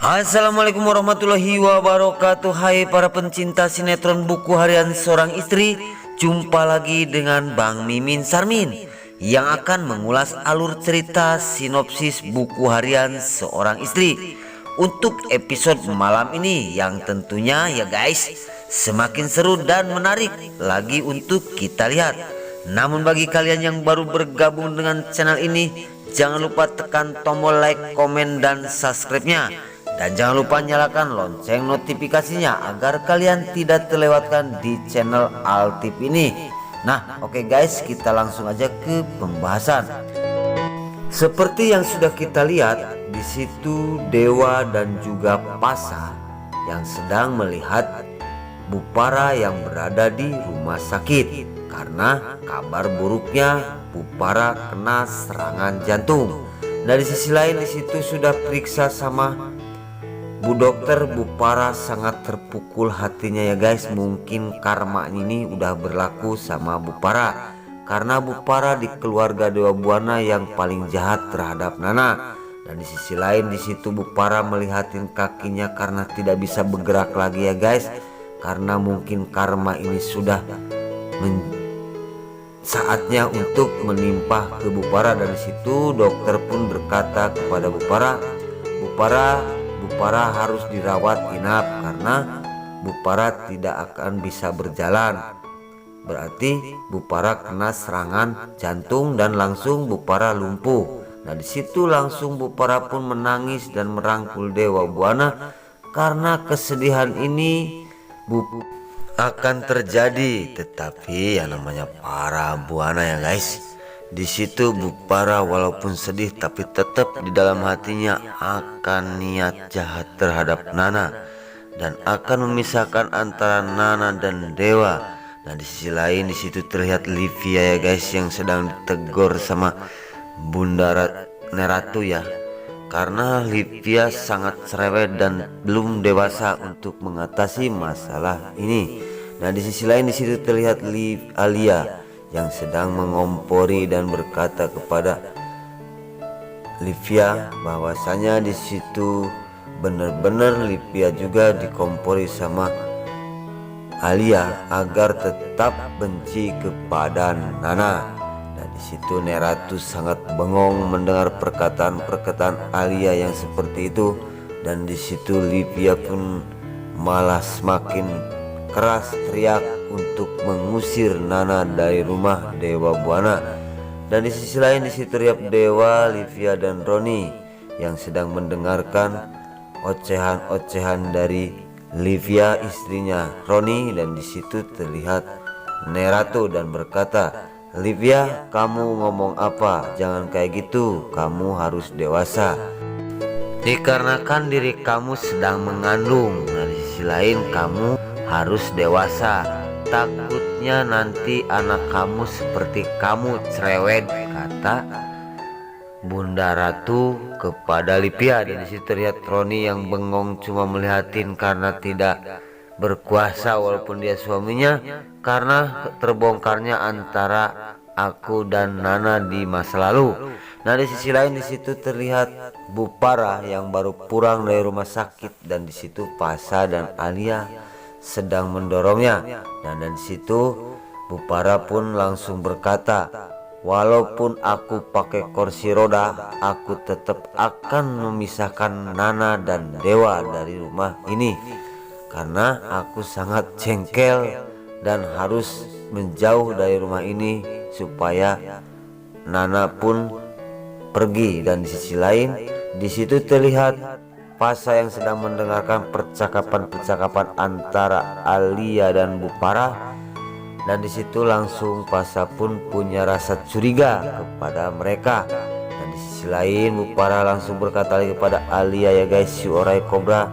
Assalamualaikum warahmatullahi wabarakatuh. Hai para pencinta sinetron Buku Harian Seorang Istri, jumpa lagi dengan Bang Mimin Sarmin yang akan mengulas alur cerita sinopsis Buku Harian Seorang Istri untuk episode malam ini, yang tentunya ya guys semakin seru dan menarik lagi untuk kita lihat. Namun bagi kalian yang baru bergabung dengan channel ini, jangan lupa tekan tombol like, komen, dan subscribe-nya. Dan jangan lupa nyalakan lonceng notifikasinya agar kalian tidak terlewatkan di channel Altip ini. Nah, oke guys, kita langsung aja ke pembahasan. Seperti yang sudah kita lihat, di situ Dewa dan juga Pasa yang sedang melihat Bupara yang berada di rumah sakit karena kabar buruknya Bupara kena serangan jantung. Nah, di sisi lain di situ sudah periksa sama Bu Dokter, Bupara sangat terpukul hatinya ya guys. Mungkin karma ini udah berlaku sama Bupara, karena Bupara di keluarga Dewa Buana yang paling jahat terhadap Nana. Dan di sisi lain di situ Bupara melihatin kakinya karena tidak bisa bergerak lagi ya guys, karena mungkin karma ini sudah saatnya untuk menimpa ke Bupara. Dan di situ dokter pun berkata kepada Bupara harus dirawat inap karena Bupara tidak akan bisa berjalan. Berarti Bupara kena serangan jantung dan langsung Bupara lumpuh. Nah, di situ langsung Bupara pun menangis dan merangkul Dewa Buana karena kesedihan ini akan terjadi. Tetapi yang namanya para Buana ya guys, di situ Bupara walaupun sedih tapi tetap di dalam hatinya akan niat jahat terhadap Nana dan akan memisahkan antara Nana dan Dewa. Nah, di sisi lain di situ terlihat Livia ya guys yang sedang ditegur sama Bunda Neratu ya, karena Livia sangat cerewet dan belum dewasa untuk mengatasi masalah ini. Nah, di sisi lain di situ terlihat Alia yang sedang mengompori dan berkata kepada Livia bahwasanya di situ benar-benar Livia juga dikompori sama Alia agar tetap benci kepada Nana. Dan di situ Neratu sangat bengong mendengar perkataan Alia yang seperti itu, dan di situ Livia pun malah semakin keras teriak untuk mengusir Nana dari rumah Dewa Buana. Dan di sisi lain di situ terlihat Dewa, Livia, dan Roni yang sedang mendengarkan ocehan-ocehan dari Livia istrinya Roni. Dan di situ terlihat Neratu dan berkata, "Livia, kamu ngomong apa? Jangan kayak gitu, kamu harus dewasa. Dikarenakan diri kamu sedang mengandung. Nah, di sisi lain kamu harus dewasa. Takutnya nanti anak kamu seperti kamu cerewet," kata Bunda Ratu kepada Livia. Dan disitu terlihat Roni yang bengong cuma melihatin karena tidak berkuasa walaupun dia suaminya, karena terbongkarnya antara aku dan Nana di masa lalu. Nah, di sisi lain di situ terlihat Bupara yang baru pulang dari rumah sakit, dan di situ Pasa dan Alia sedang mendorongnya. Dan di situ Bupara pun langsung berkata, "Walaupun aku pakai kursi roda, aku tetap akan memisahkan Nana dan Dewa dari rumah ini, karena aku sangat jengkel dan harus menjauh dari rumah ini supaya Nana pun pergi." Dan di sisi lain di situ terlihat Pasa yang sedang mendengarkan percakapan antara Alia dan Bupara. Dan di situ langsung Pasa pun punya rasa curiga kepada mereka. Dan di sisi lain Bupara langsung berkata lagi kepada Alia ya guys, si Orai Kobra,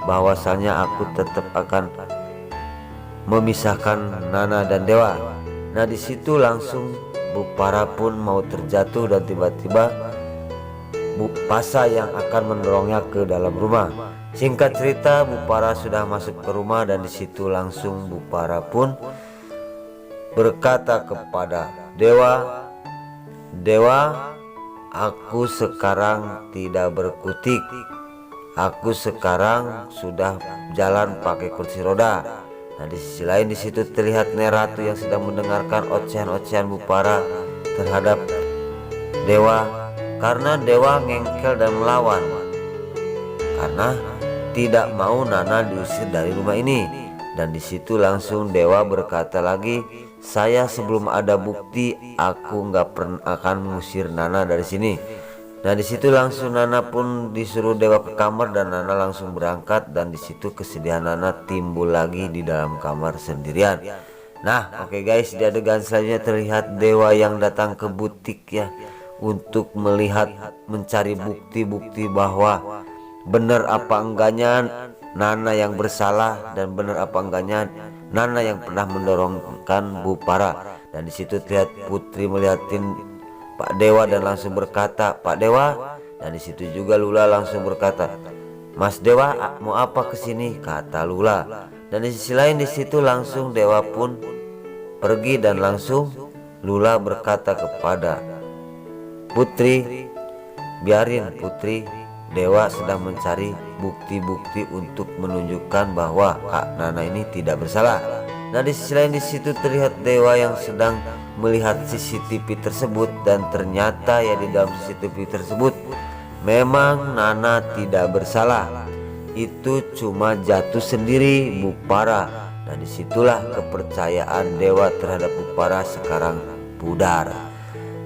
bahwasanya aku tetap akan memisahkan Nana dan Dewa. Nah, di situ langsung Bupara pun mau terjatuh dan tiba-tiba Pasa yang akan mendorongnya ke dalam rumah. Singkat cerita, Bupara sudah masuk ke rumah, dan di situ langsung Bupara pun berkata kepada Dewa Dewa, aku sekarang tidak berkutik. Aku sekarang sudah jalan pakai kursi roda. Nah, di sisi lain di situ terlihat Neratu yang sedang mendengarkan ocehan-ocehan Bupara terhadap Dewa, karena Dewa ngengkel dan melawan karena tidak mau Nana diusir dari rumah ini. Dan di situ langsung Dewa berkata lagi, saya sebelum ada bukti aku nggak pernah akan mengusir Nana dari sini. Nah, di situ langsung Nana pun disuruh Dewa ke kamar dan Nana langsung berangkat. Dan di situ kesedihan Nana timbul lagi di dalam kamar sendirian. Nah, oke guys, di adegan selanjutnya terlihat Dewa yang datang ke butik ya, untuk melihat mencari bukti-bukti bahwa benar apa enggaknya Nana yang bersalah dan benar apa enggaknya Nana yang pernah mendorongkan Bupara. Dan di situ terlihat Putri melihatin Pak Dewa dan langsung berkata, Pak Dewa. Dan di situ juga Lula langsung berkata, Mas Dewa mau apa kesini? Kata Lula. Dan di sisi lain di situ langsung Dewa pun pergi dan langsung Lula berkata kepada Putri, biarin Putri, Dewa sedang mencari bukti-bukti untuk menunjukkan bahwa Kak Nana ini tidak bersalah. Nah, di sisi lain di situ terlihat Dewa yang sedang melihat CCTV tersebut dan ternyata ya di dalam CCTV tersebut memang Nana tidak bersalah. Itu cuma jatuh sendiri Bupara. Dan disitulah kepercayaan Dewa terhadap Bupara sekarang pudar.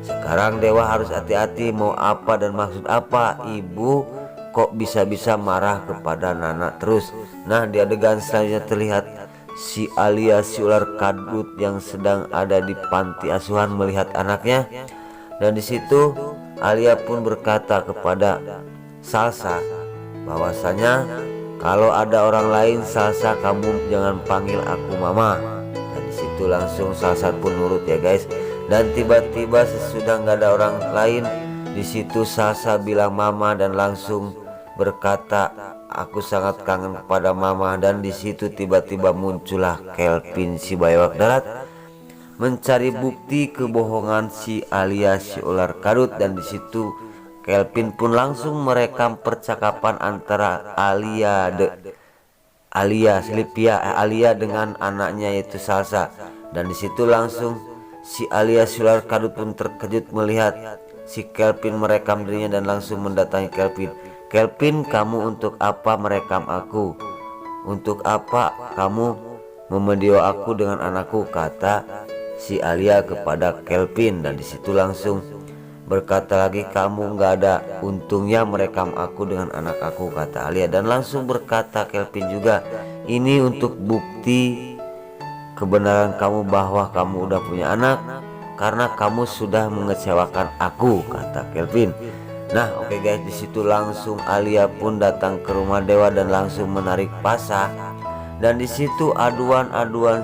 Sekarang Dewa harus hati-hati mau apa dan maksud apa. Ibu kok bisa-bisa marah kepada Nana terus. Nah, di adegan selanjutnya terlihat si Alia si ular kadut yang sedang ada di panti asuhan melihat anaknya. Dan di situ Alia pun berkata kepada Salsa bahwasanya kalau ada orang lain Salsa kamu jangan panggil aku mama. Dan di situ langsung Salsa pun nurut ya guys. Dan tiba-tiba sesudah nggak ada orang lain di situ Salsa bilang mama dan langsung berkata aku sangat kangen kepada mama. Dan di situ tiba-tiba muncullah Kelvin si Baywak Darat mencari bukti kebohongan si Alia si ular kadut. Dan di situ Kelvin pun langsung merekam percakapan antara Alia dengan anaknya yaitu Salsa. Dan di situ langsung si Alia si ular kadut pun terkejut melihat si Kelvin merekam dirinya dan langsung mendatangi Kelvin. Kelvin, kamu untuk apa merekam aku? Untuk apa kamu memvideo aku dengan anakku? Kata si Alia kepada Kelvin. Dan disitu langsung berkata lagi, kamu nggak ada untungnya merekam aku dengan anak aku, kata Alia. Dan langsung berkata Kelvin juga, ini untuk bukti kebenaran kamu bahwa kamu udah punya anak karena kamu sudah mengecewakan aku, kata Kelvin. Nah, oke guys, di situ langsung Alia pun datang ke rumah Dewa dan langsung menarik Pasha. Dan di situ aduan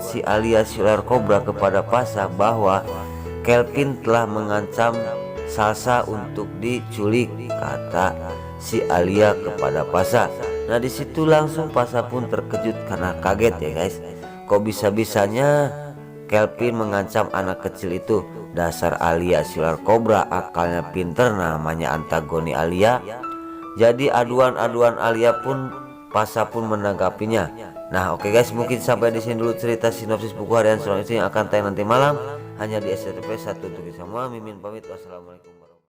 si Alia si ular kobra kepada Pasha bahwa Kelvin telah mengancam Salsa untuk diculik, kata si Alia kepada Pasha. Nah, di situ langsung Pasha pun terkejut karena kaget ya guys. Kok bisa-bisanya Kelvin mengancam anak kecil itu? Dasar Alia si ular kobra akalnya pinter, namanya antagoni Alia. Jadi aduan Alia pun Pasha pun menanggapinya. Nah, oke guys, mungkin sampai di sini dulu cerita sinopsis buku harian selanjutnya yang akan tayang nanti malam hanya di SCTV 1 untuk semua. Mimin pamit, wassalamualaikum.